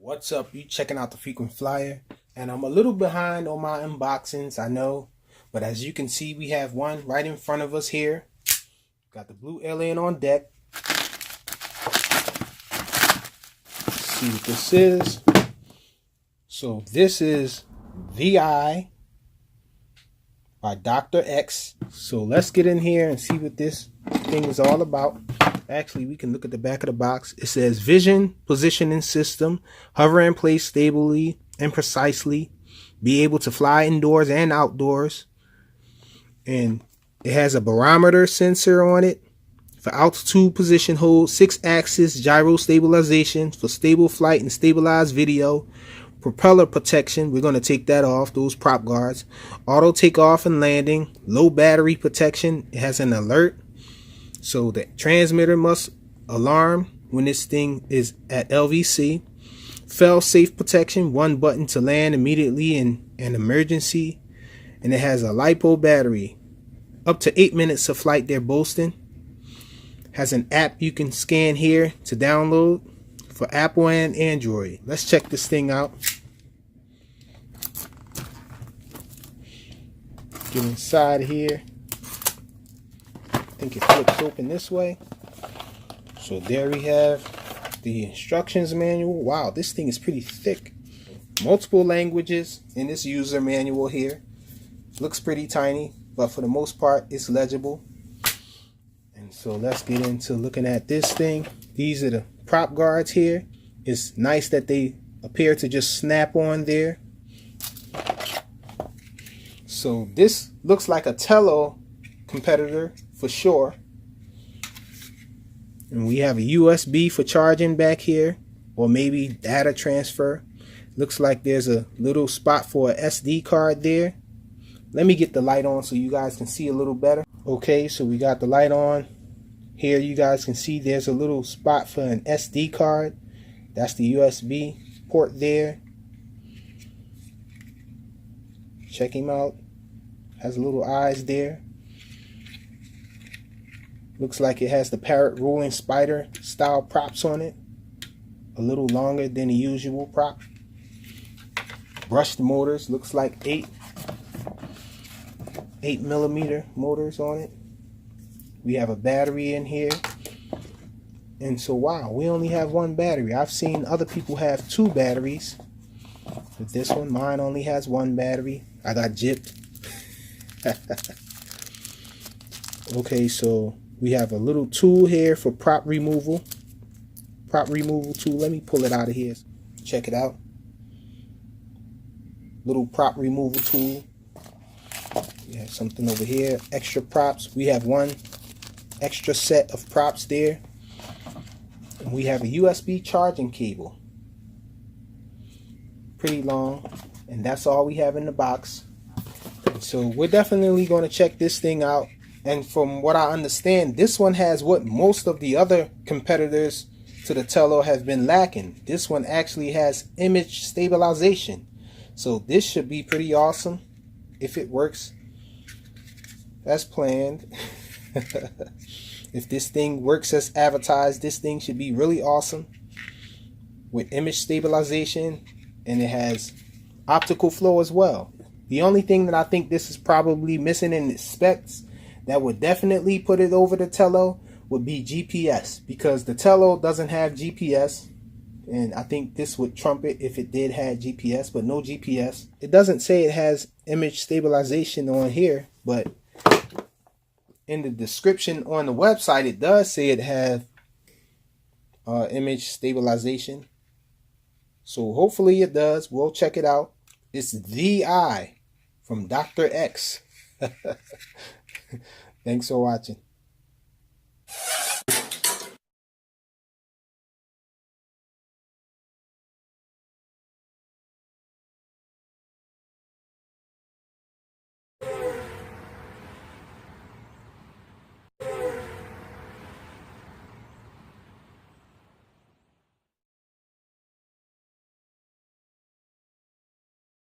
What's up? You checking out the Frequent Flyer, and I'm a little behind on my unboxings, I know, but as you can see, we have one right in front of us here. Got the Blue Alien on deck. Let's see what this is. So this is VI by Dr. X. So let's get in here and see what this thing is all about. Actually, we can look at the back of the box. It says Vision Positioning System, hover and place stably and precisely, be able to fly indoors and outdoors. And it has a barometer sensor on it for altitude position hold, 6-axis gyro stabilization for stable flight and stabilized video, propeller protection, we're going to take that off, those prop guards, auto takeoff and landing, low battery protection, it has an alert. So the transmitter must alarm when this thing is at LVC. Fail-safe protection, one button to land immediately in an emergency. And it has a LiPo battery. Up to 8 minutes of flight they're boasting. Has an app you can scan here to download for Apple and Android. Let's check this thing out. Get inside here. I think it flips open this way. So there we have the instructions manual. Wow, this thing is pretty thick. Multiple languages in this user manual here. Looks pretty tiny, but for the most part it's legible. And so let's get into looking at this thing. These are the prop guards here. It's nice that they appear to just snap on there. So this looks like a Tello competitor for sure. And we have a USB for charging back here, or maybe data transfer. Looks like there's a little spot for a SD card there. Let me get the light on so you guys can see a little better. Okay, so we got the light on. Here you guys can see there's a little spot for an SD card. That's the USB port there. Check him out. Has little eyes there. Looks like it has the parrot rolling spider style props on it. A little longer than the usual prop. Brushed motors. Looks like 8mm motors on it. We have a battery in here. And so wow, we only have one battery. I've seen other people have 2 batteries. But this one, mine only has 1 battery. I got gypped. Okay, so we have a little tool here for prop removal. Prop removal tool. Let me pull it out of here. Check it out. Little prop removal tool. We have something over here. Extra props. We have one extra set of props there. And we have a USB charging cable. Pretty long. And that's all we have in the box. So we're definitely going to check this thing out. And from what I understand, this one has what most of the other competitors to the Tello have been lacking. This one actually has image stabilization. So this should be pretty awesome if it works as planned. If this thing works as advertised, this thing should be really awesome with image stabilization, and it has optical flow as well. The only thing that I think this is probably missing in its specs that would definitely put it over the Tello would be GPS, because the Tello doesn't have GPS, and I think this would trump it if it did have GPS, but no GPS. It doesn't say it has image stabilization on here, but in the description on the website it does say it has image stabilization. So hopefully it does. We'll check it out. It's VI from Dr. X. Thanks for watching.